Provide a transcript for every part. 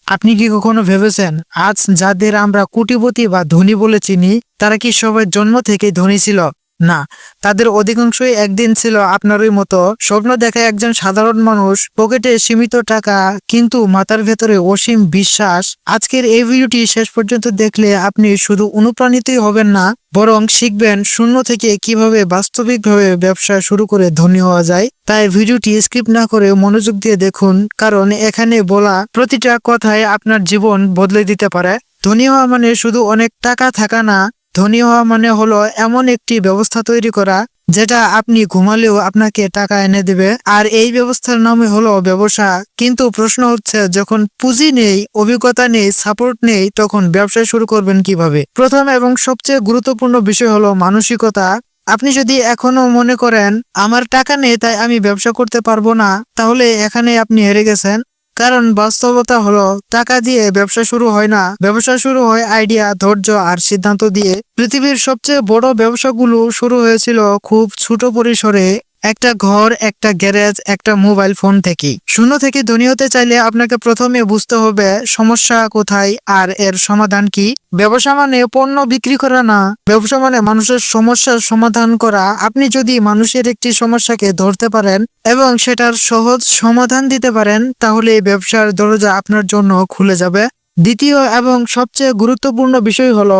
আপনি কি কখনো ভেবেছেন আজ যাদের আমরা কোটিপতি বা ধনী বলে চিনি তারা কি সবাই জন্ম থেকেই ধনী ছিল? না, তাদের অধিকাংশই একদিন ছিল আপনারই মতো স্বপ্ন দেখা একজন সাধারণ মানুষ, পকেটে সীমিত টাকা কিন্তু মাথার ভেতরে অসীম বিশ্বাস। আজকের এই ভিডিওটি শেষ পর্যন্ত দেখলে আপনি শুধু অনুপ্রাণিতই হবেন না, বরং শিখবেন শূন্য থেকে কিভাবে বাস্তবিকভাবে ব্যবসা শুরু করে ধনী হওয়া যায়। তাই ভিডিওটি স্কিপ না করে মনোযোগ দিয়ে দেখুন, কারণ এখানে বলা প্রতিটা কথাই আপনার জীবন বদলে দিতে পারে। ধনী হওয়া মানে শুধু অনেক টাকা থাকা না, ধনী হওয়া মানে হলো এমন একটি ব্যবস্থা তৈরি করা যেটা আপনি ঘুমালেও আপনাকে টাকা এনে দেবে। আর এই ব্যবস্থার নামে হলো ব্যবসা। কিন্তু প্রশ্ন হচ্ছে, যখন পুঁজি নেই, অভিজ্ঞতা নেই, সাপোর্ট নেই, তখন ব্যবসা শুরু করবেন কিভাবে? প্রথম এবং সবচেয়ে গুরুত্বপূর্ণ বিষয় হলো মানসিকতা। আপনি যদি এখনো মনে করেন আমার টাকা নেই তাই আমি ব্যবসা করতে পারবো না, তাহলে এখানে আপনি হেরে গেছেন। কারণ বাস্তবতা হলো টাকা দিয়ে ব্যবসা শুরু হয় না, ব্যবসা শুরু হয় আইডিয়া, ধৈর্য আর সিদ্ধান্ত দিয়ে। পৃথিবীর সবচেয়ে বড় ব্যবসাগুলো শুরু হয়েছিল খুব ছোট পরিসরে, একটা ঘর, একটা গ্যারেজ, একটা মোবাইল ফোন থেকে। শূন্য থেকে ধনী হতে চাইলে আপনাকে প্রথমে বুঝতে হবে সমস্যা কোথায় আর এর সমাধান কি। ব্যবসা মানে পণ্য বিক্রি করা না, ব্যবসা মানে মানুষের সমস্যার সমাধান করা। আপনি যদি মানুষের একটি সমস্যাকে ধরতে পারেন এবং সেটার সহজ সমাধান দিতে পারেন, তাহলে এই ব্যবসার দরজা আপনার জন্য খুলে যাবে। দ্বিতীয় এবং সবচেয়ে গুরুত্বপূর্ণ বিষয় হলো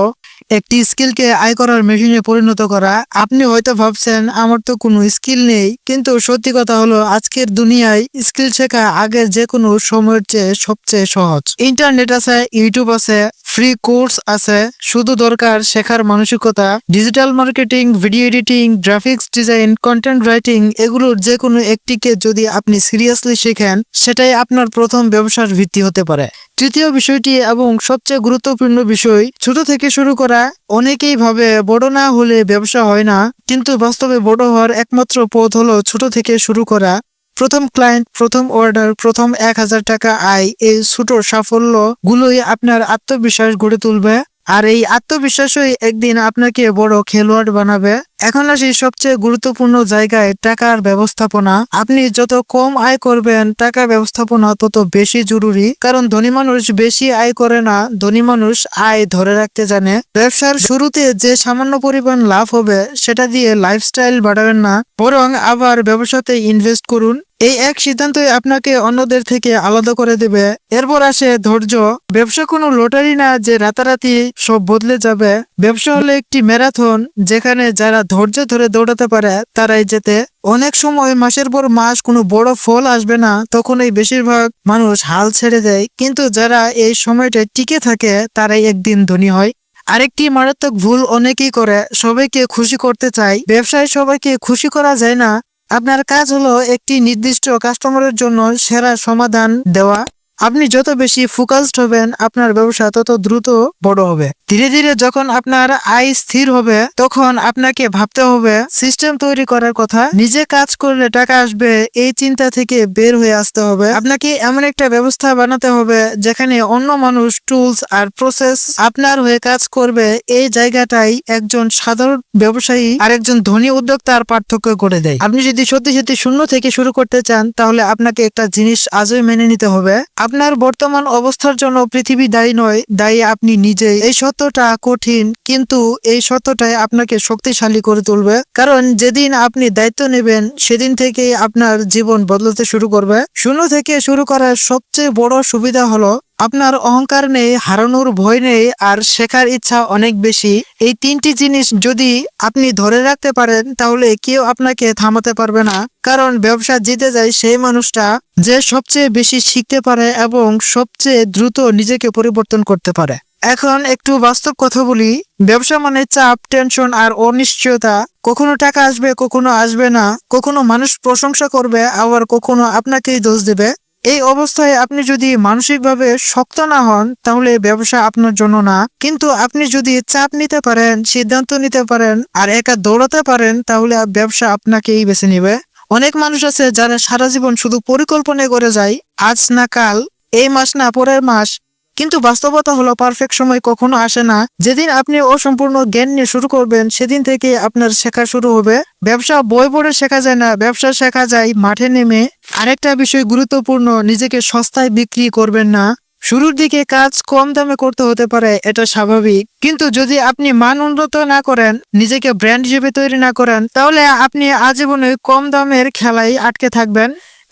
একটি স্কিলকে আয় করার মেশিনে পরিণত করা। আপনি হয়তো ভাবছেন আমার তো কোনো স্কিল নেই, কিন্তু সত্যি কথা হলো আজকের দুনিয়ায় স্কিল শেখা আগের যে কোনো সময়ের চেয়ে সবচেয়ে সহজ। ইন্টারনেট আছে, ইউটিউব আছে, ফ্রি কোর্স আছে, শুধু দরকার শেখার মানসিকতা। Digital marketing, video editing, graphics design, content writing, এগুলোর যে কোনো একটিকে যদি আপনি সিরিয়াসলি শেখেন, সেটাই আপনার প্রথম ব্যবসার ভিত্তি হতে পারে। তৃতীয় বিষয়টি এবং সবচেয়ে গুরুত্বপূর্ণ বিষয়, ছোট থেকে শুরু করা। অনেকেই ভাবে বড় না হলে ব্যবসা হয় না, কিন্তু বাস্তবে বড় হওয়ার একমাত্র পথ হলো ছোট থেকে শুরু করা। প্রথম ক্লায়েন্ট, প্রথম অর্ডার, প্রথম 1000 টাকা আয়, এই ছোট সাফল্য গুলোই আপনার আত্মবিশ্বাস গড়ে তুলবে। আর এই আত্মবিশ্বাসই একদিন আপনাকে বড় খেলোয়াড় বানাবে। এখন আসি সবচেয়ে গুরুত্বপূর্ণ জায়গায়, টাকার ব্যবস্থাপনা। আপনি যত কম আয় করবেন, টাকা ব্যবস্থাপনা তত বেশি জরুরি। কারণ ধনী মানুষ বেশি আয় করে না, ধনী মানুষ আয় ধরে রাখতে জানে। ব্যবসার শুরুতে যে সামান্য পরিমাণ লাভ হবে সেটা দিয়ে লাইফস্টাইল বাড়াবেন না, বরং আবার ব্যবসাতে ইনভেস্ট করুন। এই এক সিদ্ধান্তই আপনাকে অন্যদের থেকে আলাদা করে দেবে। এরপর আসে ধৈর্য। ব্যবসা কোনো লটারি না যে রাতারাতি সব বদলে যাবে। ব্যবসা হলো একটি ম্যারাথন, যেখানে যারা ধৈর্য ধরে দৌড়াতে পারে তারাই জেতে। অনেক সময় মাসের পর মাস কোনো বড় ফল আসবে না, তখনই বেশিরভাগ মানুষ হাল ছেড়ে দেয়। কিন্তু যারা এই সময়টা টিকে থাকে তারাই একদিন ধনী হয়। আরেকটি মারাত্মক ভুল অনেকেই করে, সবাইকে খুশি করতে চায়। ব্যবসায় সবাইকে খুশি করা যায় না। আপনার কাজ হলো একটি নির্দিষ্ট কাস্টমারের জন্য সেরা সমাধান দেওয়া। আপনি যত বেশি ফোকাসড হবেন, আপনার ব্যবসা তত দ্রুত বড় হবে। ধীরে ধীরে যখন আপনার আয় স্থির হবে, তখন আপনাকে ভাবতে হবে সিস্টেম তৈরি করার কথা। নিজে কাজ করলে টাকা আসবে, এই চিন্তা থেকে বের হয়ে আসতে হবে। আপনাকে এমন একটা ব্যবস্থা বানাতে হবে যেখানে অন্য মানুষ, টুলস আর প্রসেস আপনার হয়ে কাজ করবে। এই জায়গাটাই একজন সাধারণ ব্যবসায়ী আর একজন ধনী উদ্যোক্তার পার্থক্য করে দেয়। আপনি যদি সত্যি সত্যি শূন্য থেকে শুরু করতে চান, তাহলে আপনাকে একটা জিনিস আজই মেনে নিতে হবে, আপনার বর্তমান অবস্থার জন্য পৃথিবী দায়ী নয়, দায়ী আপনি নিজেই। এই সত্যটা কঠিন, কিন্তু এই সত্যটাই আপনাকে শক্তিশালী করে তুলবে। কারণ যেদিন আপনি দায়িত্ব নেবেন, সেদিন থেকেই আপনার জীবন বদলাতে শুরু করবে। শূন্য থেকে শুরু করার সবচেয়ে বড় সুবিধা হলো আপনার অহংকার নেই, হারানোর ভয় নেই, আর শেখার ইচ্ছা অনেক বেশি। এই তিনটি জিনিস যদি আপনি ধরে রাখতে পারেন, তাহলে কেউ আপনাকে থামাতে পারবে না। কারণ ব্যবসা জিতে যায় সেই মানুষটা যে সবচেয়ে বেশি শিখতে পারে এবং সবচেয়ে দ্রুত নিজেকে পরিবর্তন করতে পারে। এখন একটু বাস্তব কথা বলি। ব্যবসা মানে চাপ, টেনশন আর অনিশ্চয়তা। কখনো টাকা আসবে, কখনো আসবে না, কখনো মানুষ প্রশংসা করবে, আবার কখনো আপনাকেই দোষ দেবে। এই অবস্থায় আপনি যদি মানসিকভাবে শক্ত না হন, তাহলে ব্যবসা আপনার জন্য না। কিন্তু আপনি যদি চাপ নিতে পারেন, সিদ্ধান্ত নিতে পারেন আর একা দৌড়াতে পারেন, তাহলে ব্যবসা আপনাকেই বেছে নেবে। অনেক মানুষ আছে যারা সারা জীবন শুধু পরিকল্পনা করে যায়, আজ না কাল, এই মাস না পরের মাস। কিন্তু বাস্তবতা হলো পারফেক্ট সময় কখনো আসে না। যেদিন আপনি অসম্পূর্ণ জ্ঞান নিয়ে শুরু করবেন, সেদিন থেকে আপনার শেখা শুরু হবে। ব্যবসা বই পড়ে শেখা যায় না, ব্যবসা শেখা যায় মাঠে নেমে। আরেকটা বিষয় গুরুত্বপূর্ণ, নিজেকে সস্তায় বিক্রি করবেন না। শুরুর দিকে কাজ কম দামে করতে হতে পারে, এটা স্বাভাবিক, কিন্তু যদি আপনি মান উন্নত না করেন, নিজেকে ব্র্যান্ড হিসেবে তৈরি না করেন, তাহলে আপনি আজীবনে কম দামের খেলায় আটকে থাকবেন।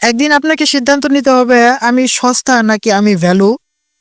একদিন আপনাকে সিদ্ধান্ত নিতে হবে, আমি সস্তা নাকি আমি ভ্যালু।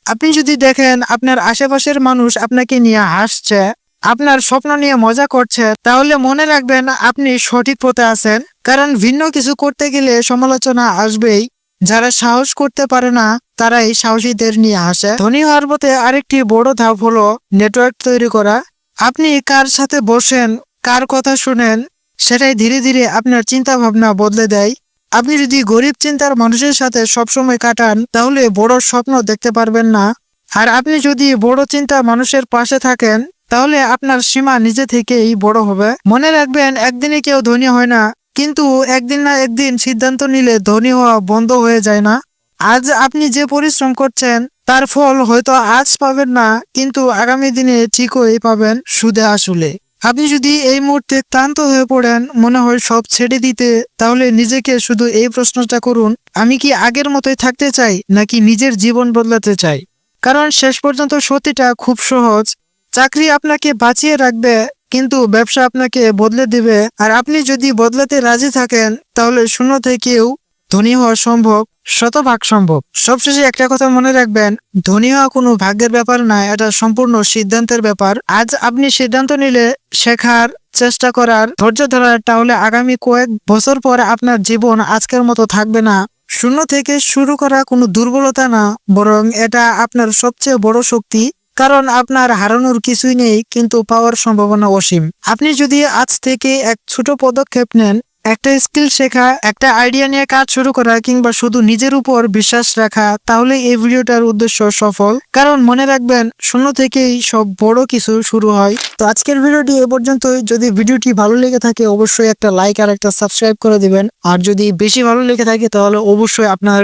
আপনি যদি দেখেন আপনার আশেপাশের মানুষ আপনাকে নিয়ে হাসছে, আপনার স্বপ্ন নিয়ে মজা করছে, তাহলে মনে রাখবেন আপনি সঠিক পথে আছেন। কারণ ভিন্ন কিছু করতে গেলে সমালোচনা আসবেই। যারা সাহস করতে পারে না তারাই সাহসীদের নিয়ে হাসে। ধনী হওয়ার পথে আরেকটি বড় ধাপ হলো নেটওয়ার্ক তৈরি করা। আপনি কার সাথে বসেন, কার কথা শুনেন, সেটাই ধীরে ধীরে আপনার চিন্তা ভাবনা বদলে দেয়। আপনি যদি গরিব চিন্তার মানুষের সাথে সবসময় কাটান, তাহলে বড় স্বপ্ন দেখতে পারবেন না। আর আপনি যদি বড় চিন্তা মানুষের পাশে থাকেন, তাহলে আপনার সীমা নিজে থেকেই বড় হবে। মনে রাখবেন, একদিনে কেউ ধনী হয় না, কিন্তু একদিন না একদিন সিদ্ধান্ত নিলে ধনী হওয়া বন্ধ হয়ে যায় না। আজ আপনি যে পরিশ্রম করছেন তার ফল হয়তো আজ পাবেন না, কিন্তু আগামী দিনে ঠিকই পাবেন, সুদে আসলে। আপনি যদি এই মুহূর্তে ক্লান্ত হয়ে পড়েন, মনে হয় সব ছেড়ে দিতে, তাহলে নিজেকে শুধু এই প্রশ্নটা করুন, আমি কি আগের মতোই থাকতে চাই নাকি নিজের জীবন বদলাতে চাই? কারণ শেষ পর্যন্ত সত্যিটা খুব সহজ। চাকরি আপনাকে বাঁচিয়ে রাখবে, কিন্তু ব্যবসা আপনাকে বদলে দিবে। আর আপনি যদি বদলাতে রাজি থাকেন, তাহলে শূন্য থেকেও ধনী হওয়া সম্ভব, শতভাগ সম্ভব। সবশেষে একটা কথা মনে রাখবেন, ধনী হওয়া কোনো ভাগ্যের ব্যাপার না, এটা সম্পূর্ণ সিদ্ধান্তের ব্যাপার। আজ আপনি সিদ্ধান্ত নিলে শেখার, চেষ্টা করার, ধৈর্য ধরার, তাহলে আগামী কয়েক বছর পর আপনার জীবন আজকের মতো থাকবে না। শূন্য থেকে শুরু করা কোনো দুর্বলতা না, বরং এটা আপনার সবচেয়ে বড় শক্তি। কারণ আপনার হারানোর কিছুই নেই, কিন্তু পাওয়ার সম্ভাবনা অসীম। আপনি যদি আজ থেকে এক ছোট পদক্ষেপ নেন, একটা স্কিল শেখা, একটা আইডিয়া নিয়ে কাজ শুরু করা, কিংবা শুধু নিজের উপর বিশ্বাস রাখা, তাহলে এই ভিডিওটার উদ্দেশ্য সফল। কারণ মনে রাখবেন, শূন্য থেকেই সব বড় কিছু শুরু হয়। তো আজকের ভিডিওটি এ পর্যন্তই। যদি ভিডিওটি ভালো লেগে থাকে, অবশ্যই একটা লাইক আর একটা সাবস্ক্রাইব করে দিবেন। আর যদি বেশি ভালো লেগে থাকে, তাহলে অবশ্যই আপনার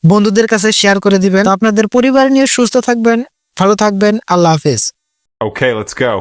বন্ধুদের কাছে শেয়ার করে দিবেন। তো আপনাদের পরিবার নিয়ে সুস্থ থাকবেন, ভালো থাকবেন। আল্লাহ হাফেজ। Okay, let's go.